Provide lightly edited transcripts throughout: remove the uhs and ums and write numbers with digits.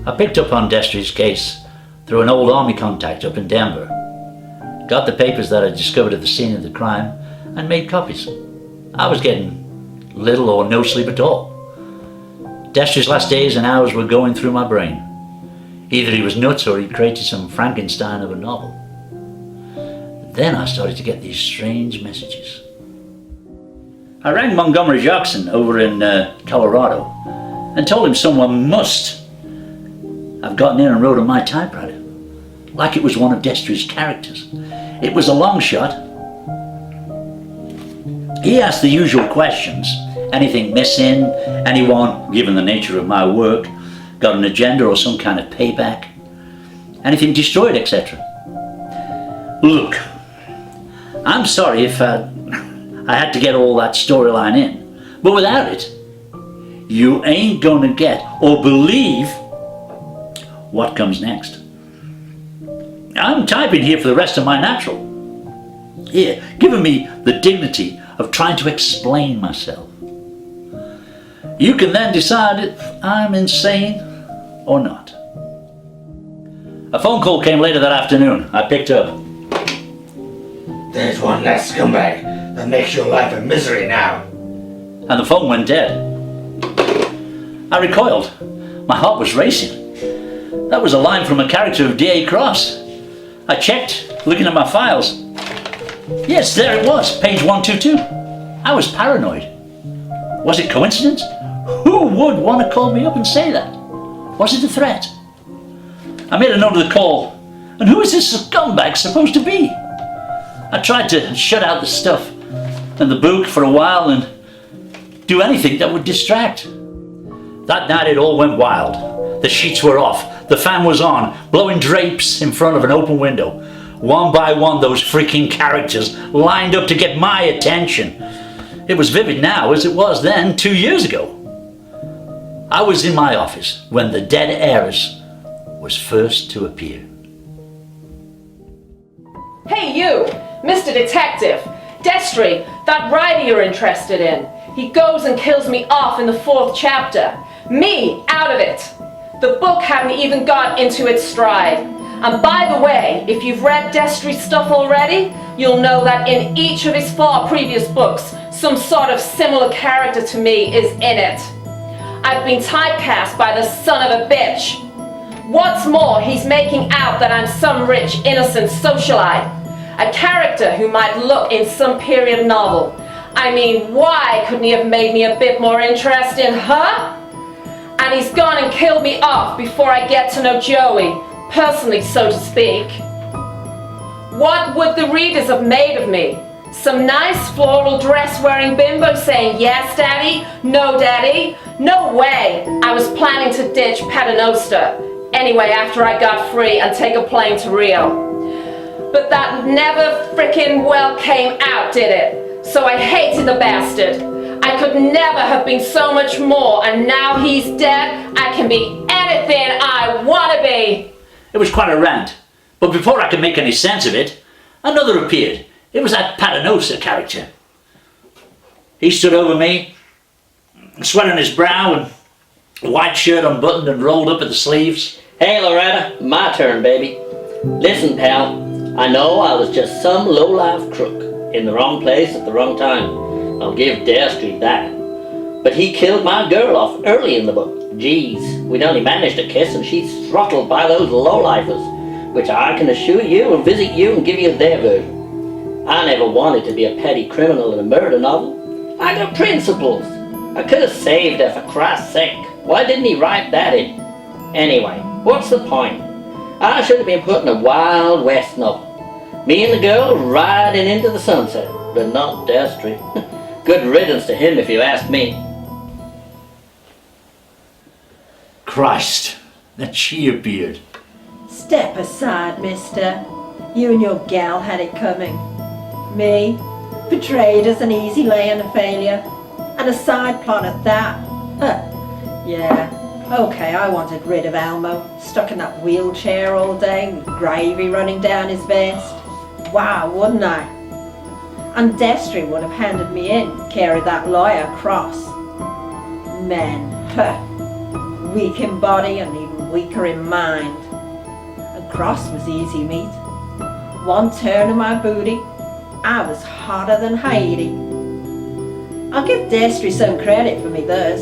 I picked up on Destry's case through an old army contact up in Denver. Got the papers that I discovered at the scene of the crime and made copies. I was getting little or no sleep at all. Destry's last days and hours were going through my brain. Either he was nuts or he created some Frankenstein of a novel. Then I started to get these strange messages. I rang Montgomery Jackson over in Colorado and told him someone must have gotten in and wrote on my typewriter, like it was one of Destry's characters. It was a long shot. He asked the usual questions. Anything missing? Anyone, given the nature of my work, got an agenda or some kind of payback? Anything destroyed, etc. Look, I'm sorry if I had to get all that storyline in, but without it, you ain't gonna get or believe what comes next. I'm typing here for the rest of my natural. Here, giving me the dignity of trying to explain myself. You can then decide if I'm insane or not. A phone call came later that afternoon. I picked up. There's one less scumbag that makes your life a misery now. And the phone went dead. I recoiled. My heart was racing. That was a line from a character of D.A. Cross. I checked, looking at my files. Yes, there it was, page 122. I was paranoid. Was it coincidence? Who would want to call me up and say that? Was it a threat? I made a note of the call. And who is this scumbag supposed to be? I tried to shut out the stuff and the book for a while and do anything that would distract. That night it all went wild. The sheets were off. The fan was on, blowing drapes in front of an open window. One by one, those freaking characters lined up to get my attention. It was vivid now as it was then 2 years ago. I was in my office when the dead heiress was first to appear. Hey you, Mr. Detective, Destry, that writer you're interested in. He goes and kills me off in the 4th chapter. Me, out of it. The book hadn't even got into its stride. And by the way, if you've read Destry's stuff already, you'll know that in each of his 4 previous books, some sort of similar character to me is in it. I've been typecast by the son of a bitch. What's more, he's making out that I'm some rich, innocent socialite. A character who might look in some period novel. I mean, why couldn't he have made me a bit more interesting, huh? And he's gone and killed me off before I get to know Joey, personally, so to speak. What would the readers have made of me? Some nice floral dress-wearing bimbo saying, yes, daddy, no, daddy? No way. I was planning to ditch Paternoster. Anyway, after I got free and take a plane to Rio. But that never frickin' well came out, did it? So I hated the bastard. I could never have been so much more, and now he's dead, I can be anything I want to be. It was quite a rant, but before I could make any sense of it, another appeared. It was that Paternoster character. He stood over me, sweat on his brow and a white shirt unbuttoned and rolled up at the sleeves. Hey Loretta, my turn, baby. Listen, pal, I know I was just some low-life crook in the wrong place at the wrong time. I'll give Destry that. But he killed my girl off early in the book. Jeez, we'd only managed to kiss and she's throttled by those lowlifers, which I can assure you will visit you and give you their version. I never wanted to be a petty criminal in a murder novel. I got principles. I could have saved her for Christ's sake. Why didn't he write that in? Anyway, what's the point? I should have been put in a Wild West novel. Me and the girl riding into the sunset, but not Destry. Good riddance to him if you ask me. Christ, then she appeared. Step aside, mister. You and your gal had it coming. Me, betrayed as an easy lay and a failure. And a side plot at that. Yeah, okay, I wanted rid of Elmo, stuck in that wheelchair all day with gravy running down his vest. Wow, wouldn't I? And Destry would have handed me in, carried that lawyer Cross. Men, weak in body and even weaker in mind. And Cross was easy meat. One turn of my booty, I was hotter than Heidi. I'll give Destry some credit for me thus,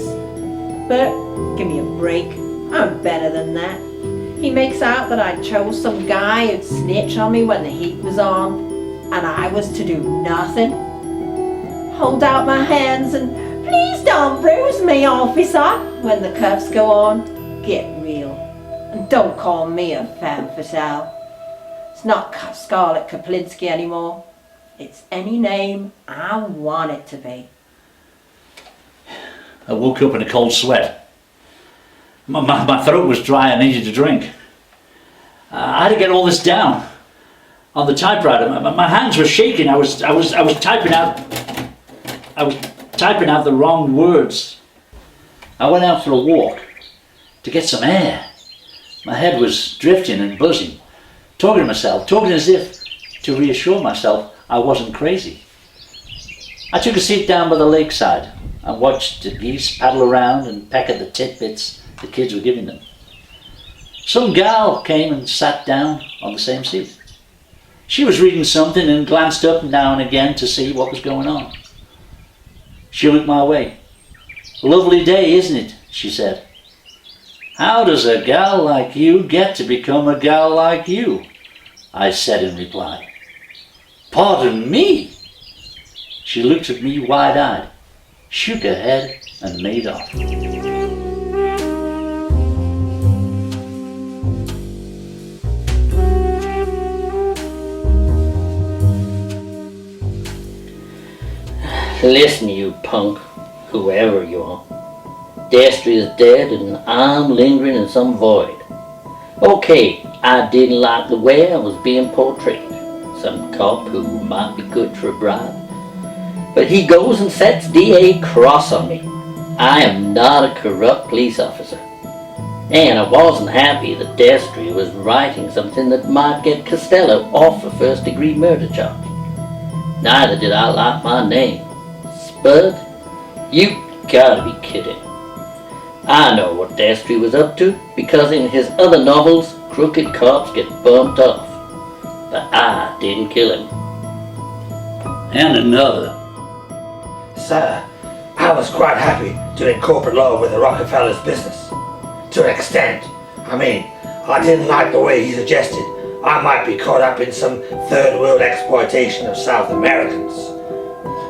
but give me a break, I'm better than that. He makes out that I chose some guy who'd snitch on me when the heat was on, and I was to do nothing. Hold out my hands and please don't bruise me, officer, when the cuffs go on. Get real, and don't call me a femme fatale. It's not Scarlett Kaplinsky anymore. It's any name I want it to be. I woke up in a cold sweat. My throat was dry. I needed a drink. I had to get all this down on the typewriter. My hands were shaking. I was typing out. I was typing out the wrong words. I went out for a walk to get some air. My head was drifting and buzzing, talking to myself, talking as if to reassure myself I wasn't crazy. I took a seat down by the lakeside and watched the geese paddle around and peck at the tidbits the kids were giving them. Some gal came and sat down on the same seat. She was reading something and glanced up now and again to see what was going on. She looked my way. "Lovely day, isn't it?" she said. "How does a gal like you get to become a gal like you?" I said in reply. "Pardon me?" She looked at me wide-eyed, shook her head and made off. Listen, you punk, whoever you are. Destry is dead and I'm lingering in some void. Okay, I didn't like the way I was being portrayed. Some cop who might be good for a bribe. But he goes and sets D.A. Cross on me. I am not a corrupt police officer. And I wasn't happy that Destry was writing something that might get Costello off a first-degree murder charge. Neither did I like my name. Spud, you gotta be kidding. I know what Destry was up to, because in his other novels, crooked cops get bumped off. But I didn't kill him. And another. Sir, I was quite happy doing corporate law with the Rockefellers' business. To an extent. I mean, I didn't like the way he suggested I might be caught up in some third world exploitation of South Americans.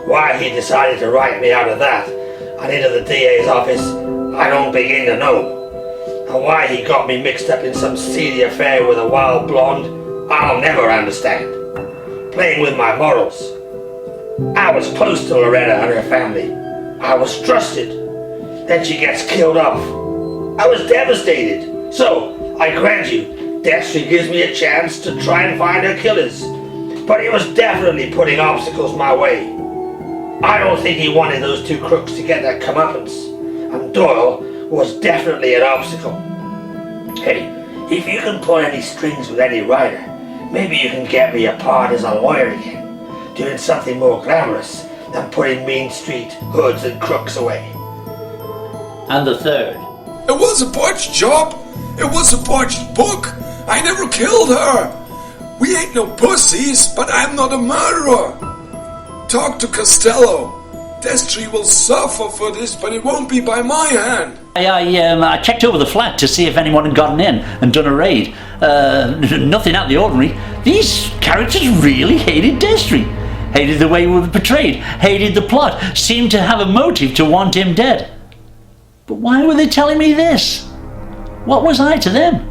Why he decided to write me out of that and into the DA's office, I don't begin to know. And why he got me mixed up in some seedy affair with a wild blonde, I'll never understand. Playing with my morals. I was close to Loretta and her family. I was trusted. Then she gets killed off. I was devastated. So, I grant you, Destry gives me a chance to try and find her killers. But he was definitely putting obstacles my way. I don't think he wanted those two crooks to get their comeuppance. And Doyle was definitely an obstacle. Hey, if you can pull any strings with any writer, maybe you can get me a part as a lawyer again, doing something more glamorous than putting Mean Street hoods and crooks away. And the third. It was a botched job. It was a botched book. I never killed her. We ain't no pussies, but I'm not a murderer. Talk to Costello. Destry will suffer for this, but it won't be by my hand. I checked over the flat to see if anyone had gotten in and done a raid. Nothing out of the ordinary. These characters really hated Destry. Hated the way we were portrayed. Hated the plot. Seemed to have a motive to want him dead. But why were they telling me this? What was I to them?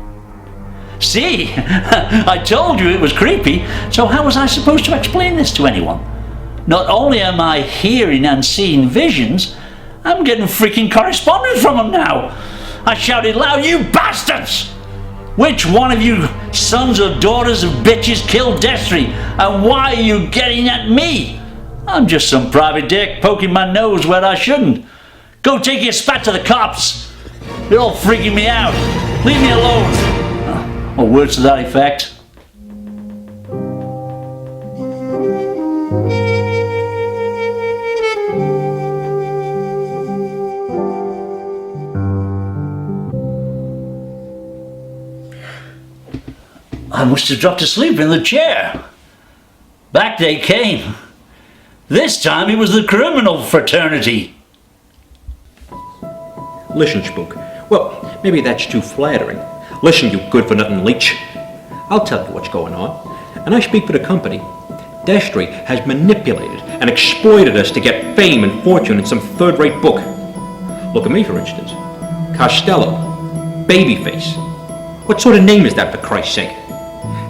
See, I told you it was creepy, so how was I supposed to explain this to anyone? Not only am I hearing and seeing visions, I'm getting freaking correspondence from them now. I shouted loud, "You bastards! Which one of you sons or daughters of bitches killed Destry, and why are you getting at me? I'm just some private dick poking my nose where I shouldn't. Go take your spat to the cops. They're all freaking me out. Leave me alone." Or words to that effect. I must have dropped asleep in the chair. Back they came. This time it was the criminal fraternity. Listen, Spook. Well, maybe that's too flattering. Listen, you good-for-nothing leech. I'll tell you what's going on. And I speak for the company. Destry has manipulated and exploited us to get fame and fortune in some third-rate book. Look at me, for instance. Costello. Babyface. What sort of name is that, for Christ's sake?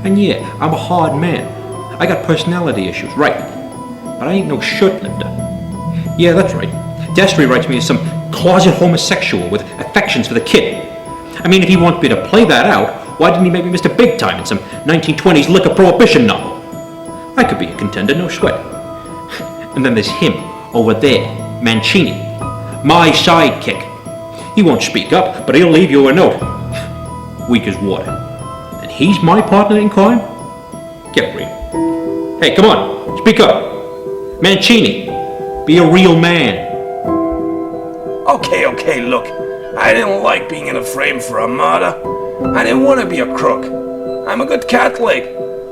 And yeah, I'm a hard man. I got personality issues, right. But I ain't no shirt lifter. Yeah, that's right. Destry writes me as some closet homosexual with affections for the kid. I mean, if he wants me to play that out, why didn't he make me Mr. Big Time in some 1920s liquor prohibition novel? I could be a contender, no sweat. And then there's him, over there, Mancini. My sidekick. He won't speak up, but he'll leave you a note. Weak as water. And he's my partner in crime? Get real. Hey, come on, speak up. Mancini, be a real man. Okay, look. I didn't like being in a frame for a murder. I didn't want to be a crook. I'm a good Catholic.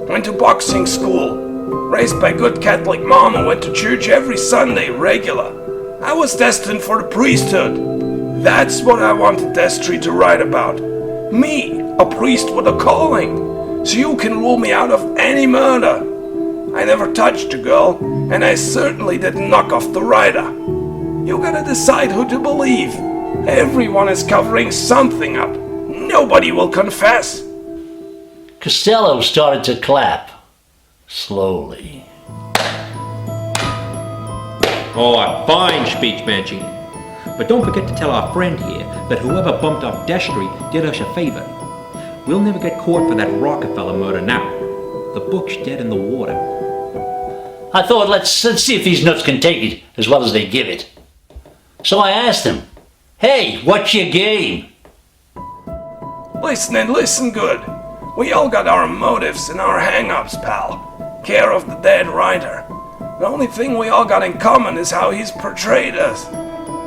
Went to boxing school. Raised by good Catholic mom who went to church every Sunday, regular. I was destined for the priesthood. That's what I wanted Destry to write about. Me, a priest with a calling. So you can rule me out of any murder. I never touched a girl, and I certainly didn't knock off the writer. You gotta decide who to believe. Everyone is covering something up. Nobody will confess. Costello started to clap. Slowly. Oh, a fine speech, Mancini. But don't forget to tell our friend here that whoever bumped up Destry did us a favor. We'll never get caught for that Rockefeller murder now. The book's dead in the water. I thought, let's see if these nuts can take it as well as they give it. So I asked him, hey, what's your game? Listen and listen good. We all got our motives and our hang-ups, pal. Care of the dead writer. The only thing we all got in common is how he's portrayed us.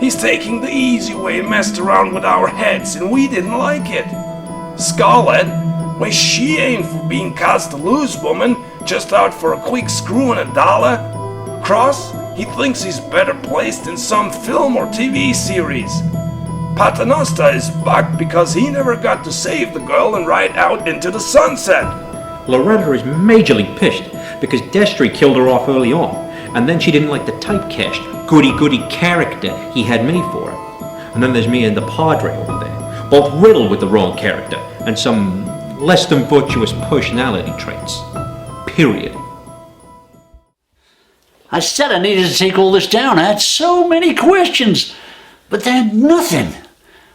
He's taking the easy way and messed around with our heads, and we didn't like it. Scarlett, well, she ain't for being cast a loose woman, just out for a quick screw and $1. Cross, he thinks he's better placed in some film or TV series. Paternoster is bucked because he never got to save the girl and ride out into the sunset. Loretta is majorly pissed because Destry killed her off early on, and then she didn't like the typecast, goody-goody character he had made for her. And then there's me and the Padre over there, both riddled with the wrong character and some less than virtuous personality traits. Period. I said I needed to take all this down. I had so many questions, but they had nothing.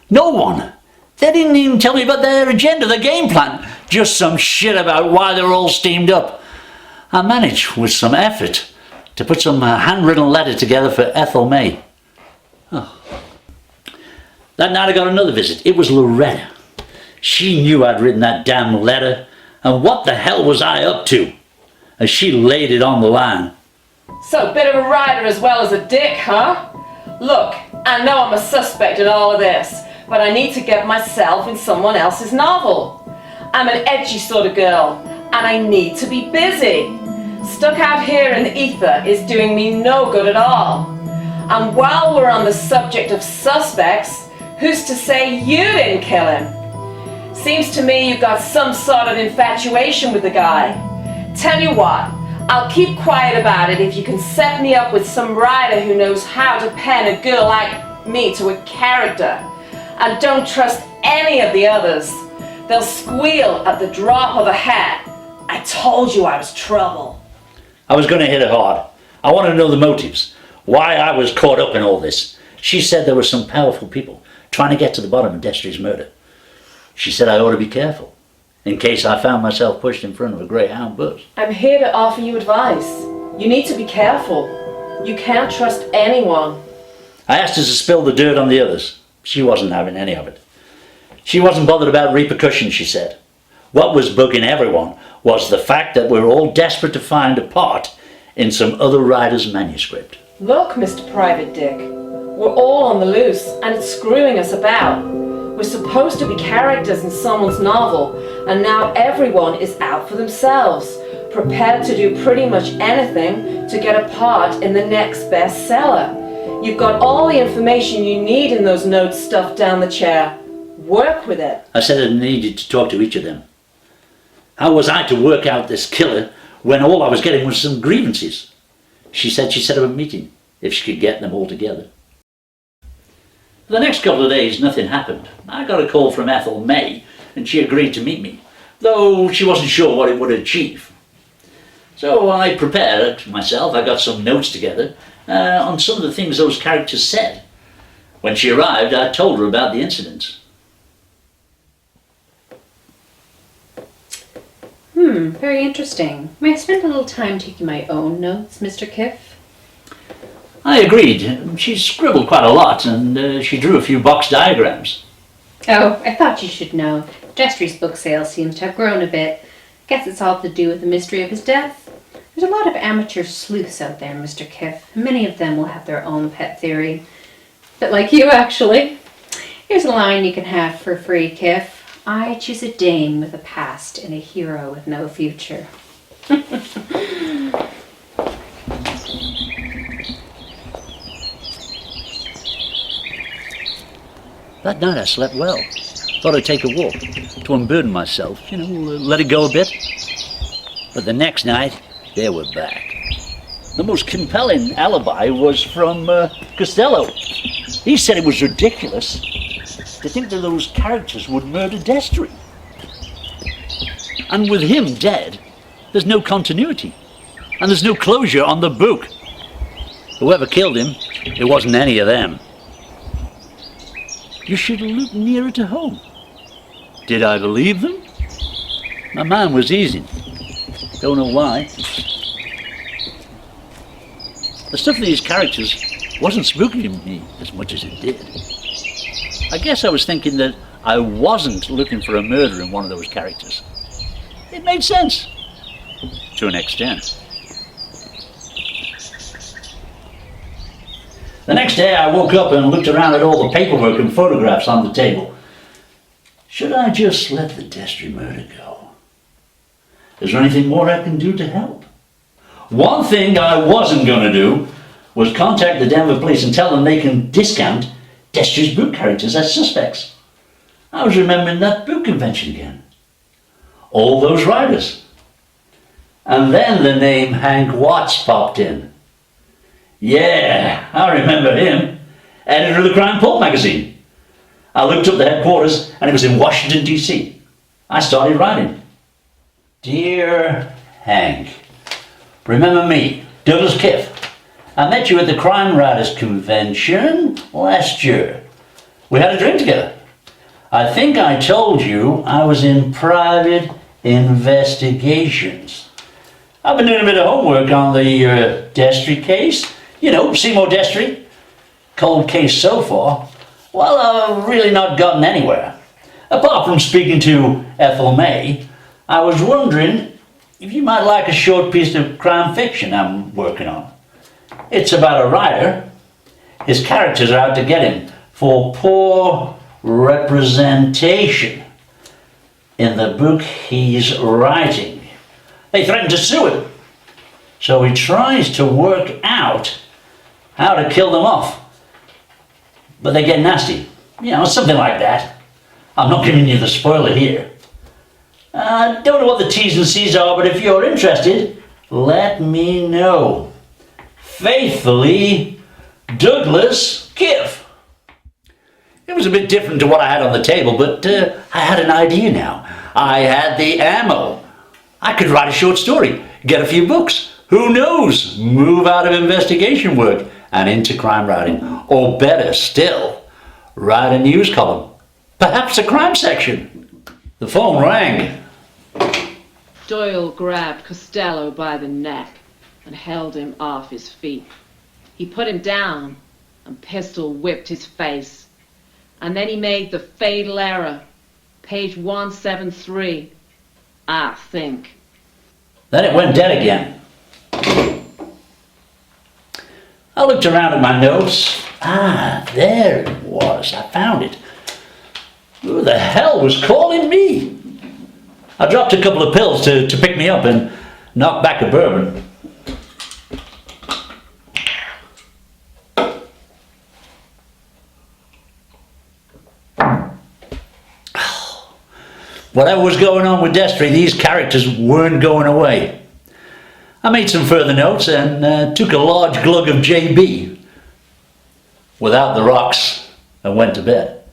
No one. They didn't even tell me about their agenda, their game plan. Just some shit about why they're all steamed up. I managed, with some effort, to put some handwritten letter together for Ethel May. Oh. That night I got another visit. It was Loretta. She knew I'd written that damn letter, and what the hell was I up to? As she laid it on the line. So, bit of a writer as well as a dick, huh? Look, I know I'm a suspect in all of this, but I need to get myself in someone else's novel. I'm an edgy sort of girl, and I need to be busy. Stuck out here in the ether is doing me no good at all. And while we're on the subject of suspects, who's to say you didn't kill him? Seems to me you've got some sort of infatuation with the guy. Tell you what, I'll keep quiet about it if you can set me up with some writer who knows how to pen a girl like me to a character. And don't trust any of the others. They'll squeal at the drop of a hat. I told you I was trouble. I was going to hit it hard. I wanted to know the motives, why I was caught up in all this. She said there were some powerful people trying to get to the bottom of Destry's murder. She said I ought to be careful, in case I found myself pushed in front of a Greyhound bus. I'm here to offer you advice. You need to be careful. You can't trust anyone. I asked her to spill the dirt on the others. She wasn't having any of it. She wasn't bothered about repercussions, she said. What was bugging everyone was the fact that we're all desperate to find a part in some other writer's manuscript. Look, Mr. Private Dick, we're all on the loose and it's screwing us about. We're supposed to be characters in someone's novel, and now everyone is out for themselves, prepared to do pretty much anything to get a part in the next bestseller. You've got all the information you need in those notes stuffed down the chair. Work with it. I said I needed to talk to each of them. How was I to work out this killer when all I was getting was some grievances? She said she'd set up a meeting if she could get them all together. For the next couple of days, nothing happened. I got a call from Ethel May, and she agreed to meet me, though she wasn't sure what it would achieve. So I prepared myself. I got some notes together on some of the things those characters said. When she arrived, I told her about the incident. Very interesting. May I spend a little time taking my own notes, Mr. Kiff? I agreed. She scribbled quite a lot, and she drew a few box diagrams. Oh, I thought you should know. Destry's book sales seems to have grown a bit. Guess it's all to do with the mystery of his death. There's a lot of amateur sleuths out there, Mr. Kiff. Many of them will have their own pet theory. But like you, actually. Here's a line you can have for free, Kiff. I choose a dame with a past and a hero with no future. That night I slept well. Thought I'd take a walk to unburden myself, let it go a bit. But the next night, they were back. The most compelling alibi was from Costello. He said it was ridiculous to think that those characters would murder Destry. And with him dead, there's no continuity. And there's no closure on the book. Whoever killed him, it wasn't any of them. You should look nearer to home. Did I believe them? My mind was easing. Don't know why. The stuff of these characters wasn't spooking me as much as it did. I guess I was thinking that I wasn't looking for a murder in one of those characters. It made sense. To an extent. The next day I woke up and looked around at all the paperwork and photographs on the table. Should I just let the Destry murder go? Is there anything more I can do to help? One thing I wasn't going to do was contact the Denver police and tell them they can discount Destry's book characters as suspects. I was remembering that book convention again. All those writers. And then the name Hank Watts popped in. Yeah, I remember him. Editor of the Crime Pulp magazine. I looked up the headquarters and it was in Washington, D.C. I started writing. Dear Hank, remember me, Douglas Kiff. I met you at the Crime Writers Convention last year. We had a drink together. I think I told you I was in private investigations. I've been doing a bit of homework on the Destry case. Seymour Destry. Cold case so far. Well, I've really not gotten anywhere. Apart from speaking to Ethel May, I was wondering if you might like a short piece of crime fiction I'm working on. It's about a writer. His characters are out to get him for poor representation in the book he's writing. They threaten to sue him. So he tries to work out how to kill them off. But they get nasty. Something like that. I'm not giving you the spoiler here. I don't know what the T's and C's are, but if you're interested, let me know. Faithfully, Douglas Kiff. It was a bit different to what I had on the table, but I had an idea now. I had the ammo. I could write a short story, get a few books. Who knows? Move out of investigation work and into crime writing. Or better still, write a news column. Perhaps a crime section. The phone rang. Doyle grabbed Costello by the neck and held him off his feet. He put him down and pistol whipped his face. And then he made the fatal error. Page 173, I think. Then it went dead again. I looked around at my notes. There it was. I found it. Who the hell was calling me? I dropped a couple of pills to pick me up and knocked back a bourbon. Whatever was going on with Destry, these characters weren't going away. I made some further notes and took a large glug of JB without the rocks and went to bed.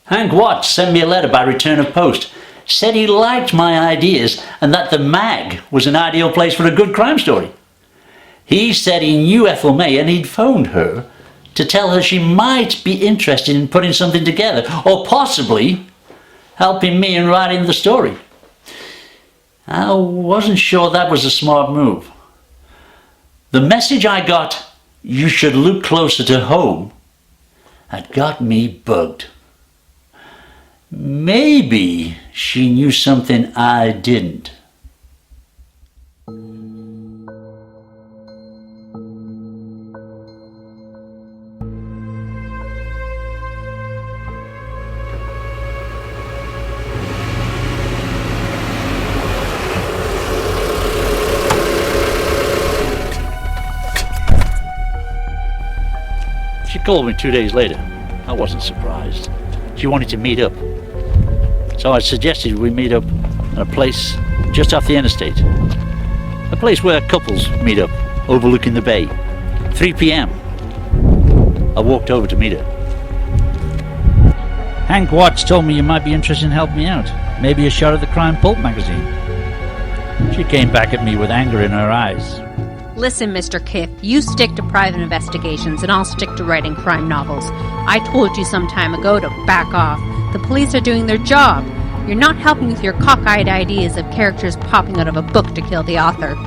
Hank Watts sent me a letter by return of post. Said he liked my ideas and that the mag was an ideal place for a good crime story. He said he knew Ethel May and he'd phoned her to tell her she might be interested in putting something together, or possibly helping me in writing the story. I wasn't sure that was a smart move. The message I got, "You should look closer to home," had got me bugged. Maybe she knew something I didn't. She called me 2 days later. I wasn't surprised. She wanted to meet up. So I suggested we meet up at a place just off the interstate. A place where couples meet up, overlooking the bay. 3 p.m. I walked over to meet her. Hank Watts told me you might be interested in helping me out. Maybe a shot at the Crime Pulp magazine. She came back at me with anger in her eyes. Listen, Mr. Kiff, you stick to private investigations and I'll stick to writing crime novels. I told you some time ago to back off. The police are doing their job. You're not helping with your cockeyed ideas of characters popping out of a book to kill the author.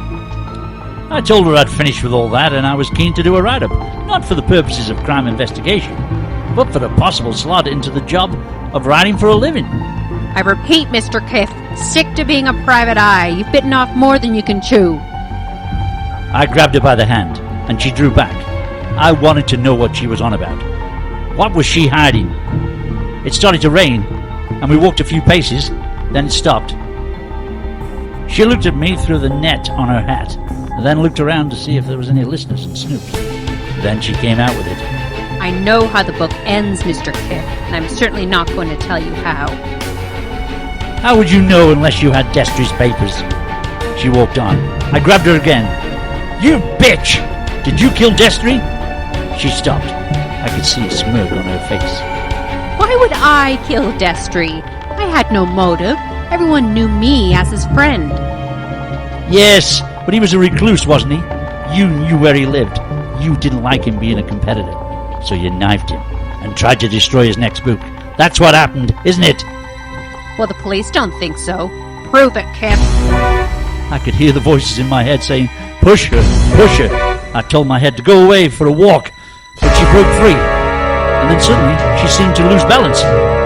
I told her I'd finished with all that and I was keen to do a write-up, not for the purposes of crime investigation, but for the possible slot into the job of writing for a living. I repeat, Mr. Kiff, stick to being a private eye. You've bitten off more than you can chew. I grabbed her by the hand, and she drew back. I wanted to know what she was on about. What was she hiding? It started to rain, and we walked a few paces, then it stopped. She looked at me through the net on her hat, and then looked around to see if there was any listeners and snoops. Then she came out with it. I know how the book ends, Mr. Kiff, and I'm certainly not going to tell you how. How would you know unless you had Destry's papers? She walked on. I grabbed her again. You bitch! Did you kill Destry? She stopped. I could see a smirk on her face. Why would I kill Destry? I had no motive. Everyone knew me as his friend. Yes, but he was a recluse, wasn't he? You knew where he lived. You didn't like him being a competitor. So you knifed him and tried to destroy his next book. That's what happened, isn't it? Well, the police don't think so. Prove it, Kiff. I could hear the voices in my head saying, push her, push her. I told my head to go away for a walk, but she broke free. And then suddenly, she seemed to lose balance.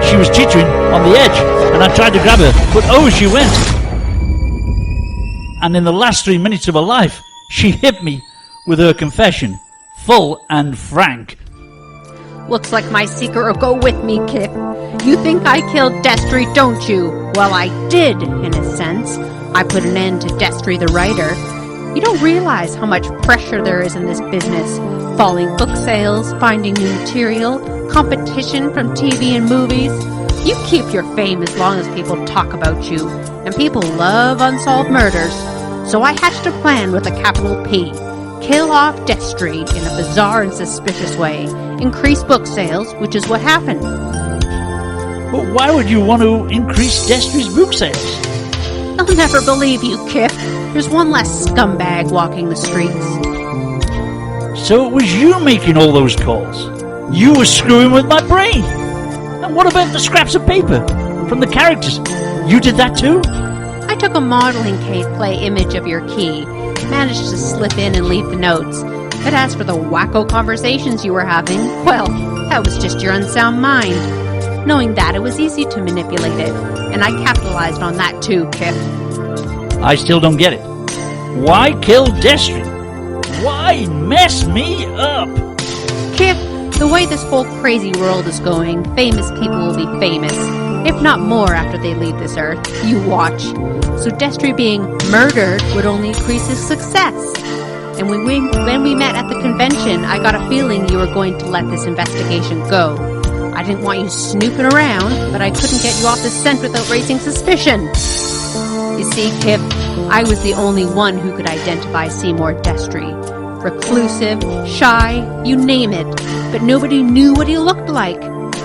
She was teetering on the edge, and I tried to grab her, but over she went. And in the last 3 minutes of her life, she hit me with her confession, full and frank. Looks like my secret will go with me, Kiff. You think I killed Destry, don't you? Well, I did, in a sense. I put an end to Destry the writer. You don't realize how much pressure there is in this business. Falling book sales, finding new material, competition from TV and movies. You keep your fame as long as people talk about you. And people love unsolved murders. So I hatched a plan with a capital P. Kill off Destry in a bizarre and suspicious way. Increase book sales, which is what happened. But why would you want to increase Destry's book sales? They'll never believe you, Kiff. There's one less scumbag walking the streets. So it was you making all those calls. You were screwing with my brain. And what about the scraps of paper from the characters? You did that too? I took a modeling cave play image of your key, managed to slip in and leave the notes. But as for the wacko conversations you were having, well, that was just your unsound mind. Knowing that, it was easy to manipulate it, and I capitalized on that too, Kiff. I still don't get it. Why kill Destry? Why mess me up? Kiff, The way this whole crazy world is going, famous people will be famous, if not more after they leave this earth. You watch. So Destry being murdered would only increase his success. And when we met at the convention, I got a feeling you were going to let this investigation go. I didn't want you snooping around, but I couldn't get you off the scent without raising suspicion. You see, Kip, I was the only one who could identify Seymour Destry. Reclusive, shy, you name it, but nobody knew what he looked like.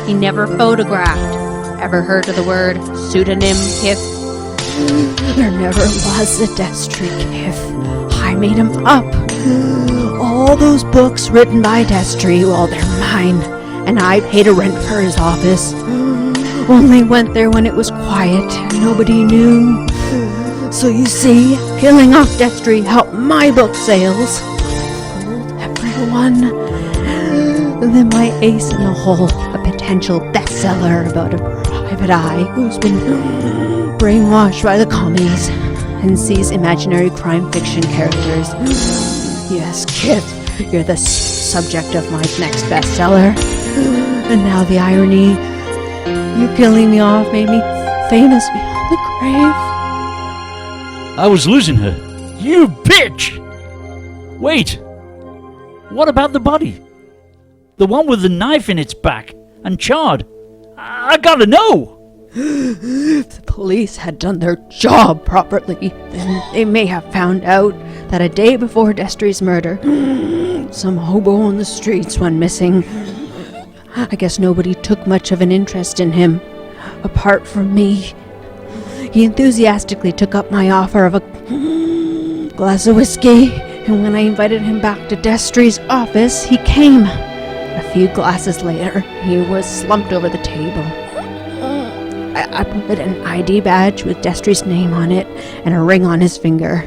He never photographed. Ever heard of the word pseudonym, Kip? There never was a Destry, Kip. I made him up. All those books written by Destry, well, they're mine. And I paid a rent for his office. Only went there when it was quiet and nobody knew. So you see, killing off Destry helped my book sales. Fooled everyone. And then my ace in the hole, a potential bestseller about a private eye who's been brainwashed by the commies and sees imaginary crime fiction characters. Yes, Kip, you're the subject of my next bestseller. And now the irony, you killing me off made me famous beyond the grave. I was losing her. You bitch! Wait! What about the body? The one with the knife in its back and charred. I gotta know! If the police had done their job properly, then they may have found out that a day before Destry's murder, some hobo on the streets went missing. I guess nobody took much of an interest in him, apart from me. He enthusiastically took up my offer of a glass of whiskey, and when I invited him back to Destry's office, he came. A few glasses later, he was slumped over the table. I put an ID badge with Destry's name on it and a ring on his finger.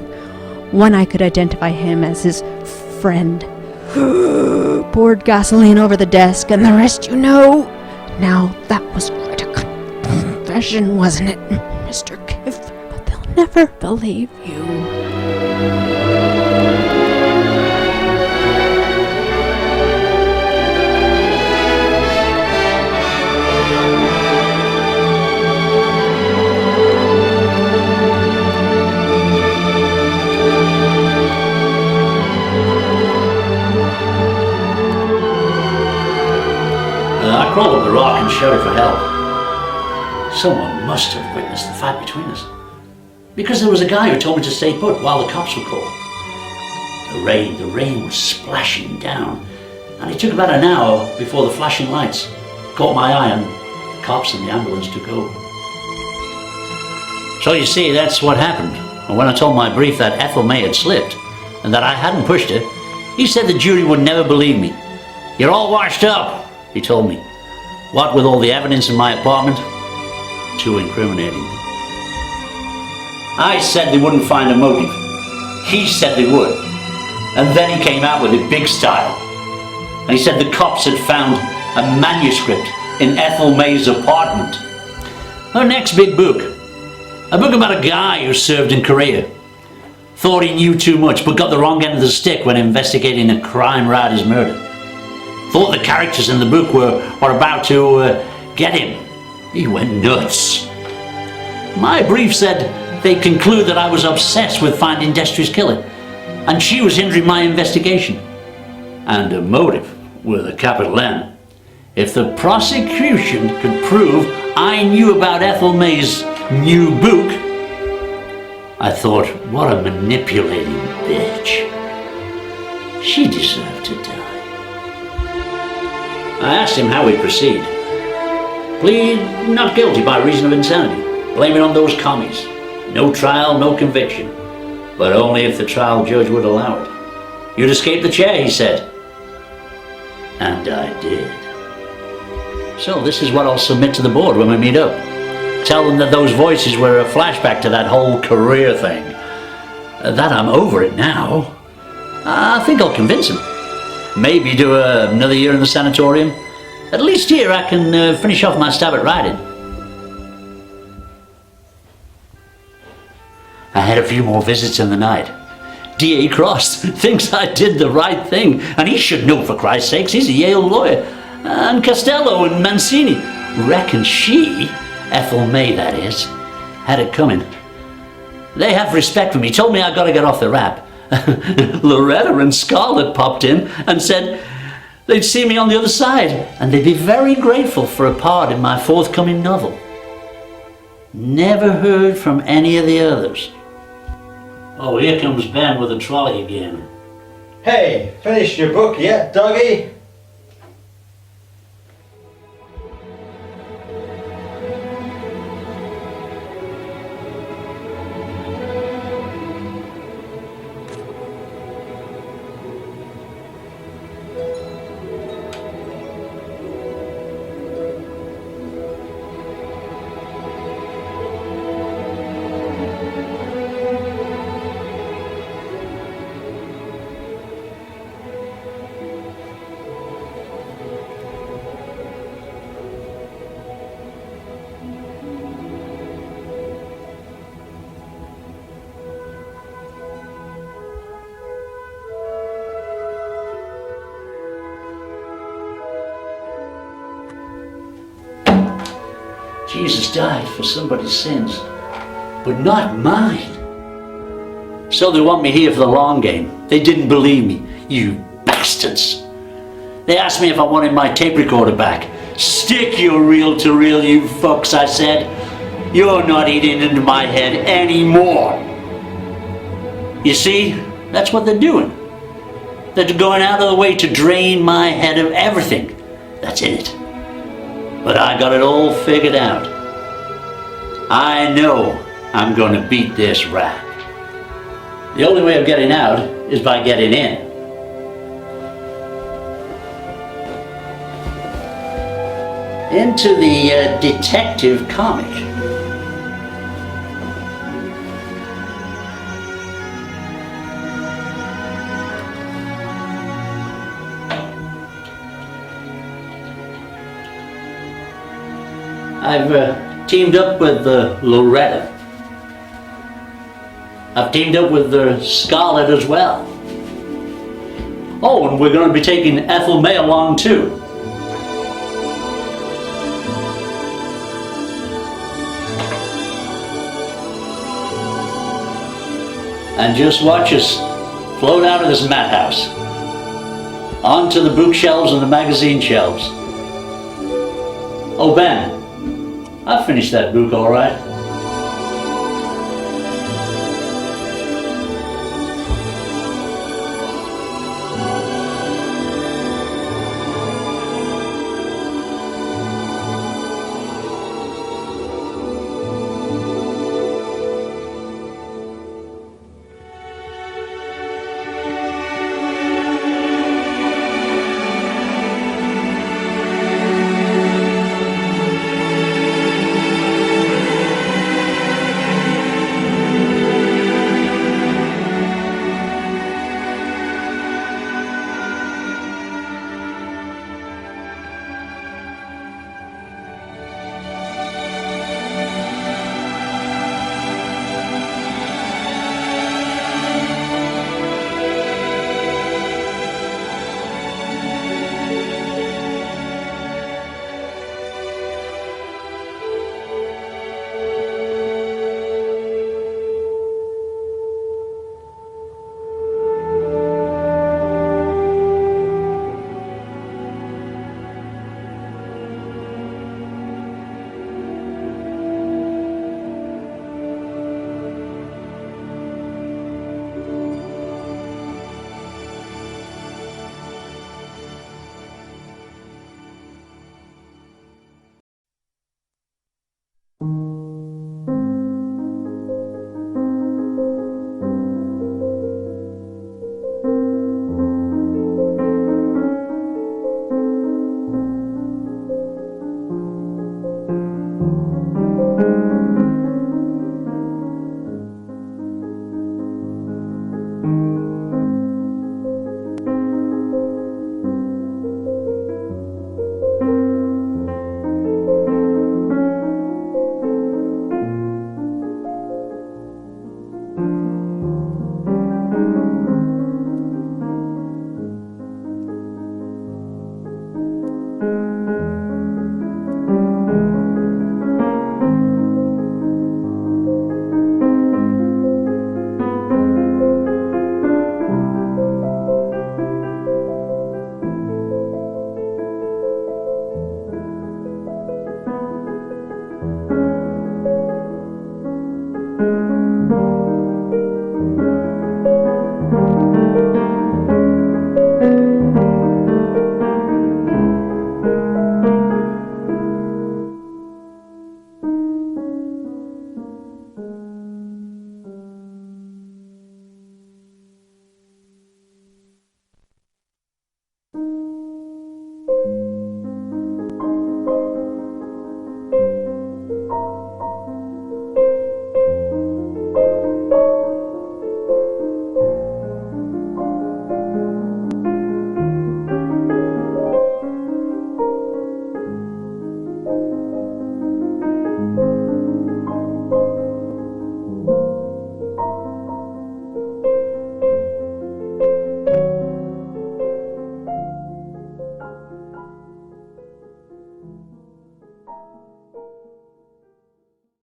One I could identify him as his friend. Poured gasoline over the desk, and the rest you know. Now, that was quite a confession, wasn't it, Mr. Kiff? But they'll never believe you. I crawled up the rock and shouted for help. Someone must have witnessed the fight between us. Because there was a guy who told me to stay put while the cops were called. The rain was splashing down, and it took about an hour before the flashing lights caught my eye and the cops and the ambulance took over. So you see, that's what happened. And when I told my brief that Ethel May had slipped and that I hadn't pushed her, he said the jury would never believe me. "You're all washed up," he told me. What with all the evidence in my apartment? Too incriminating. I said they wouldn't find a motive. He said they would. And then he came out with it big style. And he said the cops had found a manuscript in Ethel May's apartment. Her next big book. A book about a guy who served in Korea. Thought he knew too much, but got the wrong end of the stick when investigating a crime writer's murder. Thought the characters in the book were about to get him. He went nuts. My brief said they conclude that I was obsessed with finding Destry's killer, and she was hindering my investigation. And a motive with a capital M. If the prosecution could prove I knew about Ethel May's new book, I thought, what a manipulating bitch. She deserved to die. I asked him how he'd proceed. Plead not guilty by reason of insanity. Blame it on those commies. No trial, no conviction. But only if the trial judge would allow it. You'd escape the chair, he said. And I did. So this is what I'll submit to the board when we meet up. Tell them that those voices were a flashback to that whole career thing. That I'm over it now. I think I'll convince them. Maybe do another year in the sanatorium. At least here I can finish off my stab at writing. I had a few more visits in the night. D.A. Cross thinks I did the right thing, and he should know, for Christ's sakes. He's a Yale lawyer. And Costello and Mancini. Reckon she, Ethel May that is, had it coming. They have respect for me, told me I gotta get off the rap. Loretta and Scarlett popped in and said they'd see me on the other side and they'd be very grateful for a part in my forthcoming novel. Never heard from any of the others. Oh, here comes Ben with a trolley again. Hey, finished your book yet, doggy? Jesus died for somebody's sins, but not mine. So they want me here for the long game. They didn't believe me, you bastards. They asked me if I wanted my tape recorder back. Stick your reel-to-reel, you fucks, I said. You're not eating into my head anymore. You see, that's what they're doing. They're going out of the way to drain my head of everything that's in it. But I got it all figured out. I know I'm going to beat this rap. The only way of getting out is by getting in. Into the detective comic. I've teamed up with Loretta. I've teamed up with Scarlett as well. Oh, and we're going to be taking Ethel May along too. And just watch us float out of this madhouse, onto the bookshelves and the magazine shelves. Oh, Ben, I finished that book all right.